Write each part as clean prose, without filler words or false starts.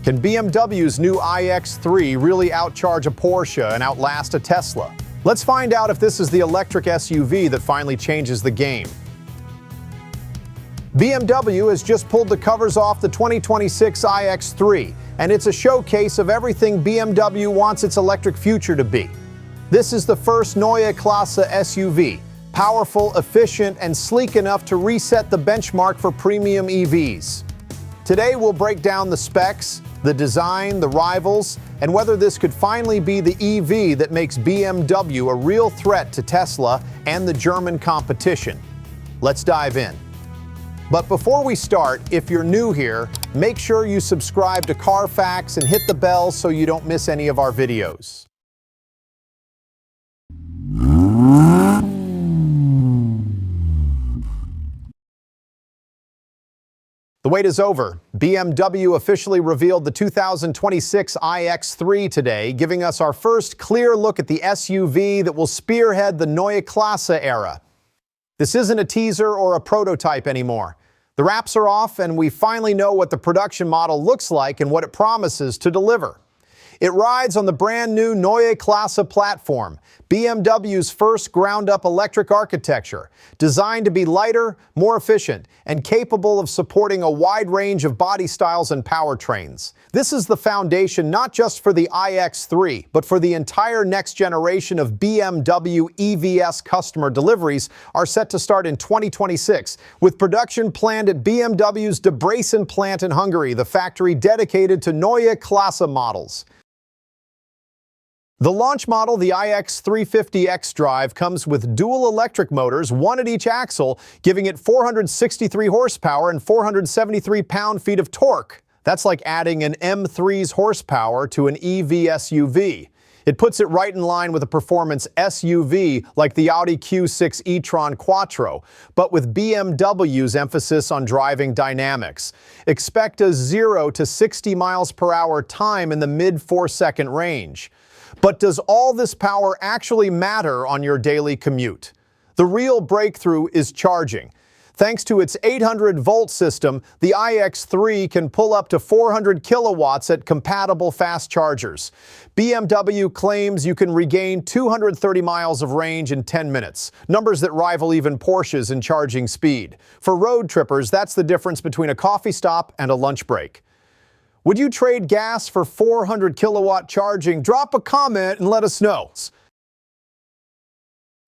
Can BMW's new iX3 really outcharge a Porsche and outlast a Tesla? Let's find out if this is the electric SUV that finally changes the game. BMW has just pulled the covers off the 2026 iX3, and it's a showcase of everything BMW wants its electric future to be. This is the first Neue Klasse SUV, powerful, efficient, and sleek enough to reset the benchmark for premium EVs. Today we'll break down the specs, the design, the rivals, and whether this could finally be the EV that makes BMW a real threat to Tesla and the German competition. Let's dive in. But before we start, if you're new here, make sure you subscribe to Carfax and hit the bell so you don't miss any of our videos. The wait is over. BMW officially revealed the 2026 iX3 today, giving us our first clear look at the SUV that will spearhead the Neue Klasse era. This isn't a teaser or a prototype anymore. The wraps are off, and we finally know what the production model looks like and what it promises to deliver. It rides on the brand new Neue Klasse platform, BMW's first ground-up electric architecture, designed to be lighter, more efficient, and capable of supporting a wide range of body styles and powertrains. This is the foundation not just for the iX3, but for the entire next generation of BMW EVs. Customer deliveries are set to start in 2026, with production planned at BMW's Debrecen plant in Hungary, the factory dedicated to Neue Klasse models. The launch model, the iX350 xDrive, comes with dual electric motors, one at each axle, giving it 463 horsepower and 473 pound-feet of torque. That's like adding an M3's horsepower to an EV SUV. It puts it right in line with a performance SUV like the Audi Q6 e-tron Quattro, but with BMW's emphasis on driving dynamics. Expect a 0 to 60 miles per hour time in the mid-4-second range. But does all this power actually matter on your daily commute? The real breakthrough is charging. Thanks to its 800-volt system, the iX3 can pull up to 400 kilowatts at compatible fast chargers. BMW claims you can regain 230 miles of range in 10 minutes, numbers that rival even Porsches in charging speed. For road trippers, that's the difference between a coffee stop and a lunch break. Would you trade gas for 400 kilowatt charging? Drop a comment and let us know.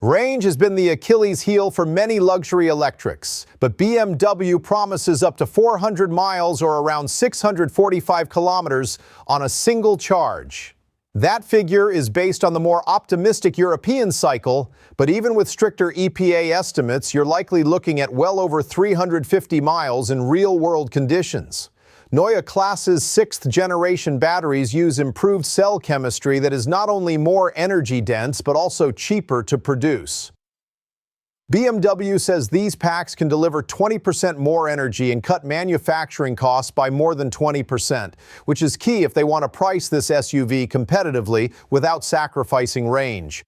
Range has been the Achilles heel for many luxury electrics, but BMW promises up to 400 miles or around 645 kilometers on a single charge. That figure is based on the more optimistic European cycle, but even with stricter EPA estimates, you're likely looking at well over 350 miles in real-world conditions. Neue Klasse's 6th-generation batteries use improved cell chemistry that is not only more energy-dense but also cheaper to produce. BMW says these packs can deliver 20% more energy and cut manufacturing costs by more than 20%, which is key if they want to price this SUV competitively without sacrificing range.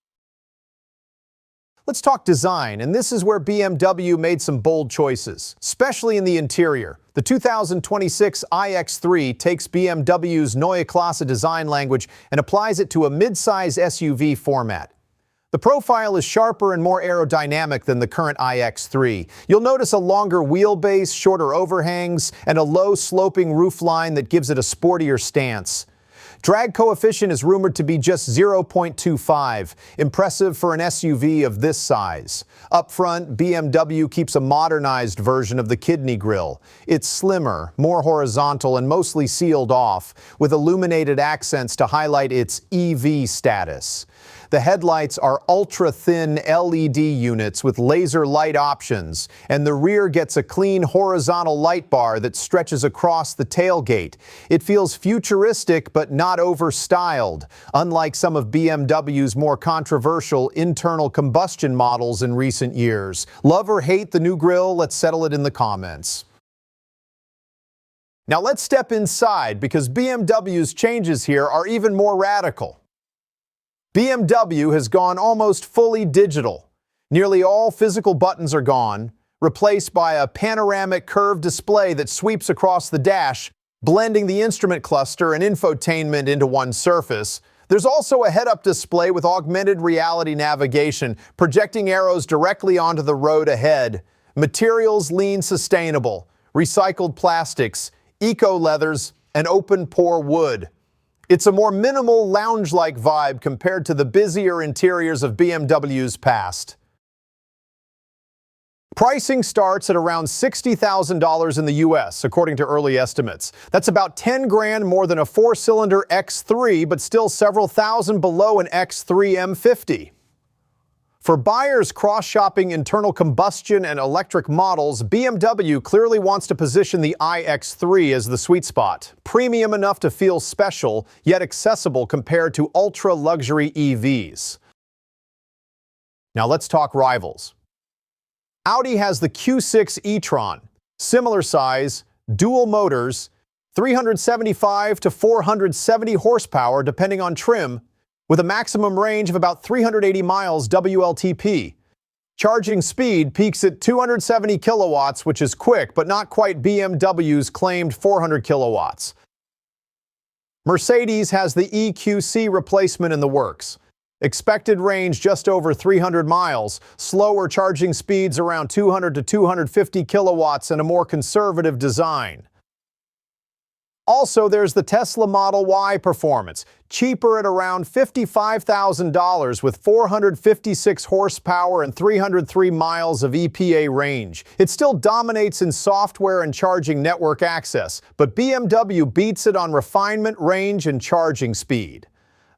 Let's talk design, and this is where BMW made some bold choices, especially in the interior. The 2026 iX3 takes BMW's Neue Klasse design language and applies it to a mid-size SUV format. The profile is sharper and more aerodynamic than the current iX3. You'll notice a longer wheelbase, shorter overhangs, and a low sloping roofline that gives it a sportier stance. Drag coefficient is rumored to be just 0.25, impressive for an SUV of this size. Up front, BMW keeps a modernized version of the kidney grille. It's slimmer, more horizontal, and mostly sealed off, with illuminated accents to highlight its EV status. The headlights are ultra-thin LED units with laser light options, and the rear gets a clean horizontal light bar that stretches across the tailgate. It feels futuristic but not over-styled, unlike some of BMW's more controversial internal combustion models in recent years. Love or hate the new grille? Let's settle it in the comments. Now let's step inside, because BMW's changes here are even more radical. BMW has gone almost fully digital. Nearly all physical buttons are gone, replaced by a panoramic curved display that sweeps across the dash, blending the instrument cluster and infotainment into one surface. There's also a head-up display with augmented reality navigation, projecting arrows directly onto the road ahead. Materials lean sustainable, recycled plastics, eco-leathers, and open-pore wood. It's a more minimal, lounge-like vibe compared to the busier interiors of BMW's past. Pricing starts at around $60,000 in the US, according to early estimates. That's about 10 grand more than a four-cylinder X3, but still several thousand below an X3 M50. For buyers cross-shopping internal combustion and electric models, BMW clearly wants to position the iX3 as the sweet spot. Premium enough to feel special, yet accessible compared to ultra-luxury EVs. Now let's talk rivals. Audi has the Q6 e-tron, similar size, dual motors, 375 to 470 horsepower depending on trim, with a maximum range of about 380 miles WLTP. Charging speed peaks at 270 kilowatts, which is quick, but not quite BMW's claimed 400 kilowatts. Mercedes has the EQC replacement in the works. Expected range just over 300 miles, slower charging speeds around 200 to 250 kilowatts, and a more conservative design. Also, there's the Tesla Model Y performance, cheaper at around $55,000 with 456 horsepower and 303 miles of EPA range. It still dominates in software and charging network access, but BMW beats it on refinement, range, and charging speed.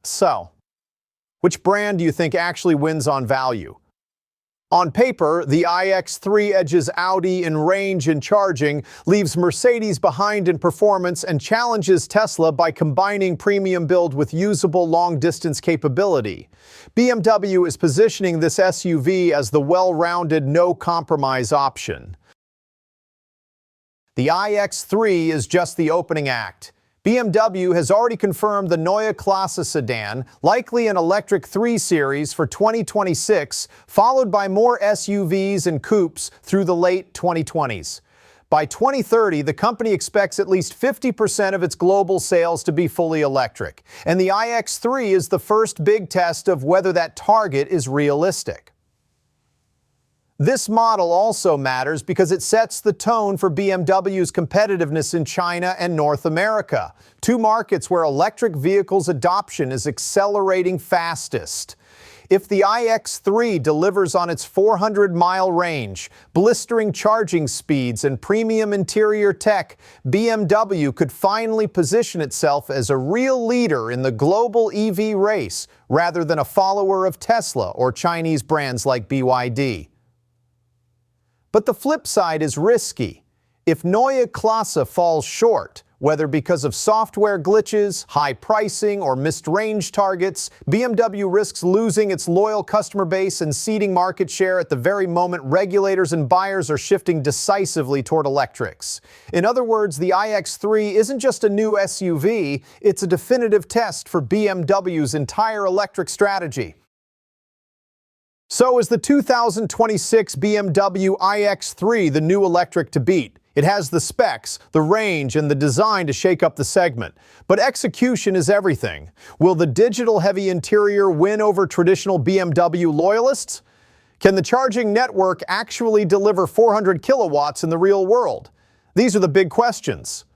So, which brand do you think actually wins on value? On paper, the iX3 edges Audi in range and charging, leaves Mercedes behind in performance, and challenges Tesla by combining premium build with usable long-distance capability. BMW is positioning this SUV as the well-rounded, no-compromise option. The iX3 is just the opening act. BMW has already confirmed the Neue Klasse sedan, likely an electric 3 Series for 2026, followed by more SUVs and coupes through the late 2020s. By 2030, the company expects at least 50% of its global sales to be fully electric, and the iX3 is the first big test of whether that target is realistic. This model also matters because it sets the tone for BMW's competitiveness in China and North America, two markets where electric vehicles adoption is accelerating fastest. If the iX3 delivers on its 400-mile range, blistering charging speeds, and premium interior tech, BMW could finally position itself as a real leader in the global EV race, rather than a follower of Tesla or Chinese brands like BYD. But the flip side is risky. If Neue Klasse falls short, whether because of software glitches, high pricing, or missed range targets, BMW risks losing its loyal customer base and ceding market share at the very moment regulators and buyers are shifting decisively toward electrics. In other words, the iX3 isn't just a new SUV, it's a definitive test for BMW's entire electric strategy. So is the 2026 BMW iX3 the new electric to beat? It has the specs, the range, and the design to shake up the segment. But execution is everything. Will the digital-heavy interior win over traditional BMW loyalists? Can the charging network actually deliver 400 kilowatts in the real world? These are the big questions.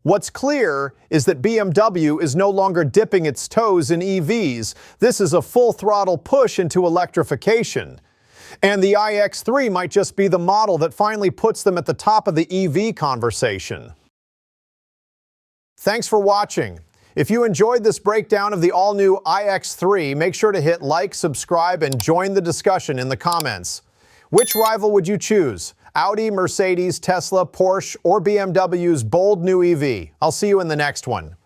What's clear is that BMW is no longer dipping its toes in EVs. This is a full-throttle push into electrification. And the iX3 might just be the model that finally puts them at the top of the EV conversation. Thanks for watching. If you enjoyed this breakdown of the all-new iX3, make sure to hit like, subscribe, and join the discussion in the comments. Which rival would you choose? Audi, Mercedes, Tesla, Porsche, or BMW's bold new EV? I'll see you in the next one.